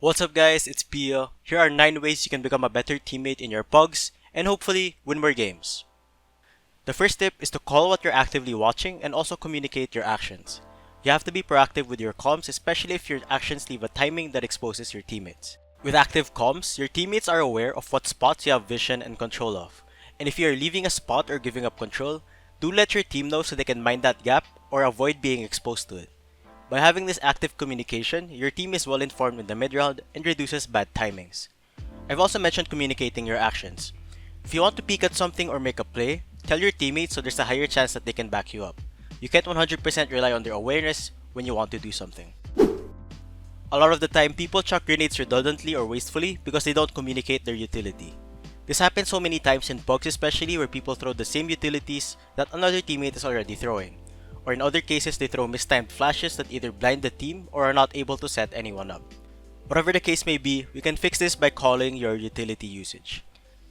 What's up guys, it's Pia. Here are 9 ways you can become a better teammate in your PUGs and hopefully win more games. The first tip is to call what you're actively watching and also communicate your actions. You have to be proactive with your comms, especially if your actions leave a timing that exposes your teammates. With active comms, your teammates are aware of what spots you have vision and control of. And if you are leaving a spot or giving up control, do let your team know so they can mind that gap or avoid being exposed to it. By having this active communication, your team is well informed in the mid-round and reduces bad timings. I've also mentioned communicating your actions. If you want to peek at something or make a play, tell your teammates so there's a higher chance that they can back you up. You can't 100% rely on their awareness when you want to do something. A lot of the time, people chuck grenades redundantly or wastefully because they don't communicate their utility. This happens so many times in PUGs, especially where people throw the same utilities that another teammate is already throwing. Or in other cases, they throw mistimed flashes that either blind the team or are not able to set anyone up. Whatever the case may be, we can fix this by calling your utility usage.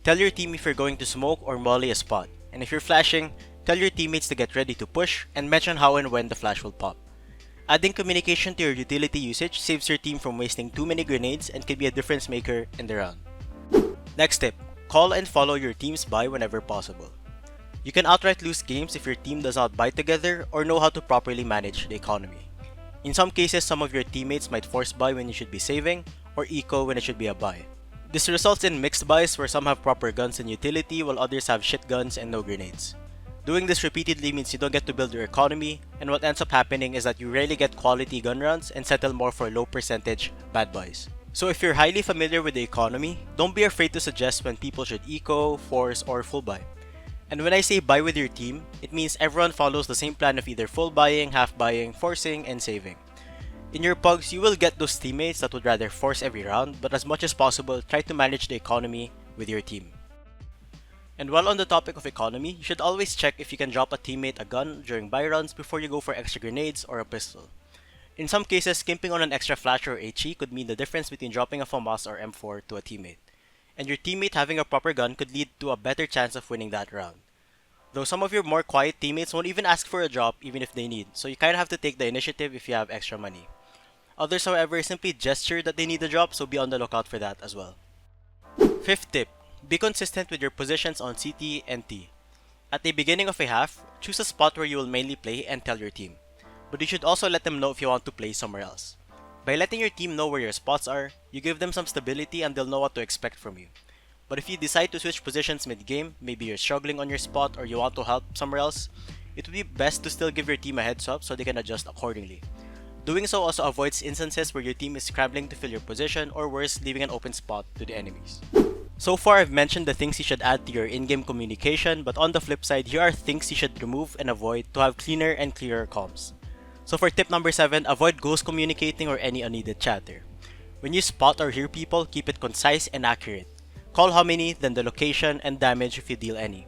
Tell your team if you're going to smoke or molly a spot, and if you're flashing, tell your teammates to get ready to push and mention how and when the flash will pop. Adding communication to your utility usage saves your team from wasting too many grenades and can be a difference maker in the round. Next tip, call and follow your team's buy whenever possible. You can outright lose games if your team does not buy together or know how to properly manage the economy. In some cases, some of your teammates might force buy when you should be saving, or eco when it should be a buy. This results in mixed buys where some have proper guns and utility while others have shit guns and no grenades. Doing this repeatedly means you don't get to build your economy, and what ends up happening is that you rarely get quality gun runs and settle more for low percentage bad buys. So if you're highly familiar with the economy, don't be afraid to suggest when people should eco, force, or full buy. And when I say buy with your team, it means everyone follows the same plan of either full buying, half buying, forcing, and saving. In your PUGs, you will get those teammates that would rather force every round, but as much as possible, try to manage the economy with your team. And while on the topic of economy, you should always check if you can drop a teammate a gun during buy runs before you go for extra grenades or a pistol. In some cases, skimping on an extra flash or HE could mean the difference between dropping a FAMAS or M4 to a teammate. And your teammate having a proper gun could lead to a better chance of winning that round. Though some of your more quiet teammates won't even ask for a drop even if they need, so you kinda have to take the initiative if you have extra money. Others, however, simply gesture that they need a drop, so be on the lookout for that as well. Fifth tip, be consistent with your positions on CT and T. At the beginning of a half, choose a spot where you will mainly play and tell your team. But you should also let them know if you want to play somewhere else. By letting your team know where your spots are, you give them some stability and they'll know what to expect from you. But if you decide to switch positions mid-game, maybe you're struggling on your spot or you want to help somewhere else, it would be best to still give your team a heads up so they can adjust accordingly. Doing so also avoids instances where your team is scrambling to fill your position or worse, leaving an open spot to the enemies. So far, I've mentioned the things you should add to your in-game communication, but on the flip side, here are things you should remove and avoid to have cleaner and clearer comms. So for tip number 7, avoid ghost communicating or any unneeded chatter. When you spot or hear people, keep it concise and accurate. Call how many, then the location, and damage if you deal any.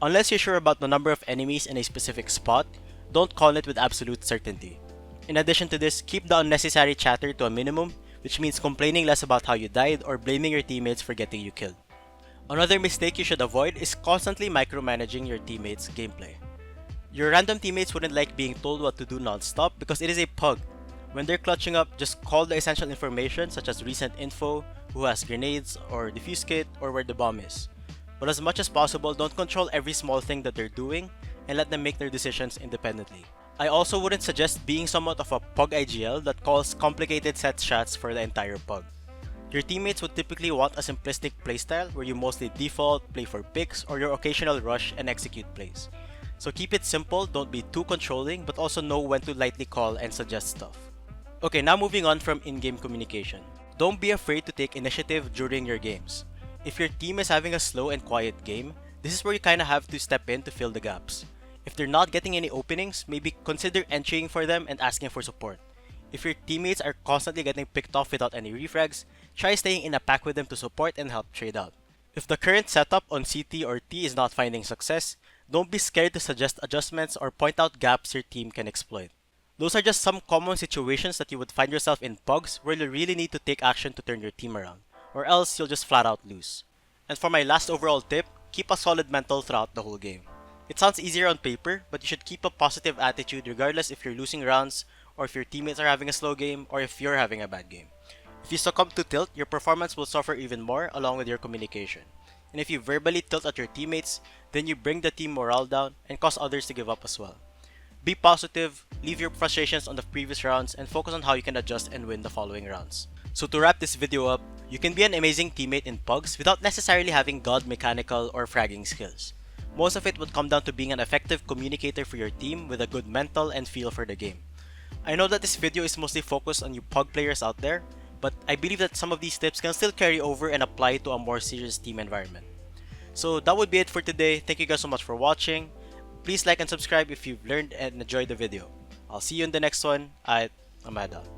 Unless you're sure about the number of enemies in a specific spot, don't call it with absolute certainty. In addition to this, keep the unnecessary chatter to a minimum, which means complaining less about how you died or blaming your teammates for getting you killed. Another mistake you should avoid is constantly micromanaging your teammates' gameplay. Your random teammates wouldn't like being told what to do non-stop because it is a PUG. When they're clutching up, just call the essential information such as recent info, who has grenades, or defuse kit, or where the bomb is. But as much as possible, don't control every small thing that they're doing and let them make their decisions independently. I also wouldn't suggest being somewhat of a PUG IGL that calls complicated set shots for the entire PUG. Your teammates would typically want a simplistic playstyle where you mostly default, play for picks, or your occasional rush and execute plays. So keep it simple, don't be too controlling, but also know when to lightly call and suggest stuff. Okay, now moving on from in-game communication. Don't be afraid to take initiative during your games. If your team is having a slow and quiet game, this is where you kinda have to step in to fill the gaps. If they're not getting any openings, maybe consider entering for them and asking for support. If your teammates are constantly getting picked off without any refrags, try staying in a pack with them to support and help trade out. If the current setup on CT or T is not finding success, don't be scared to suggest adjustments or point out gaps your team can exploit. Those are just some common situations that you would find yourself in PUGs where you really need to take action to turn your team around, or else you'll just flat out lose. And for my last overall tip, keep a solid mental throughout the whole game. It sounds easier on paper, but you should keep a positive attitude regardless if you're losing rounds, or if your teammates are having a slow game, or if you're having a bad game. If you succumb to tilt, your performance will suffer even more along with your communication. And if you verbally tilt at your teammates, then you bring the team morale down and cause others to give up as well. Be positive, leave your frustrations on the previous rounds, and focus on how you can adjust and win the following rounds. So to wrap this video up, you can be an amazing teammate in PUGs without necessarily having god mechanical or fragging skills. Most of it would come down to being an effective communicator for your team with a good mental and feel for the game. I know that this video is mostly focused on you PUG players out there, but I believe that some of these tips can still carry over and apply to a more serious team environment. So that would be it for today. Thank you guys so much for watching. Please like and subscribe if you've learned and enjoyed the video. I'll see you in the next one. I'm Ada.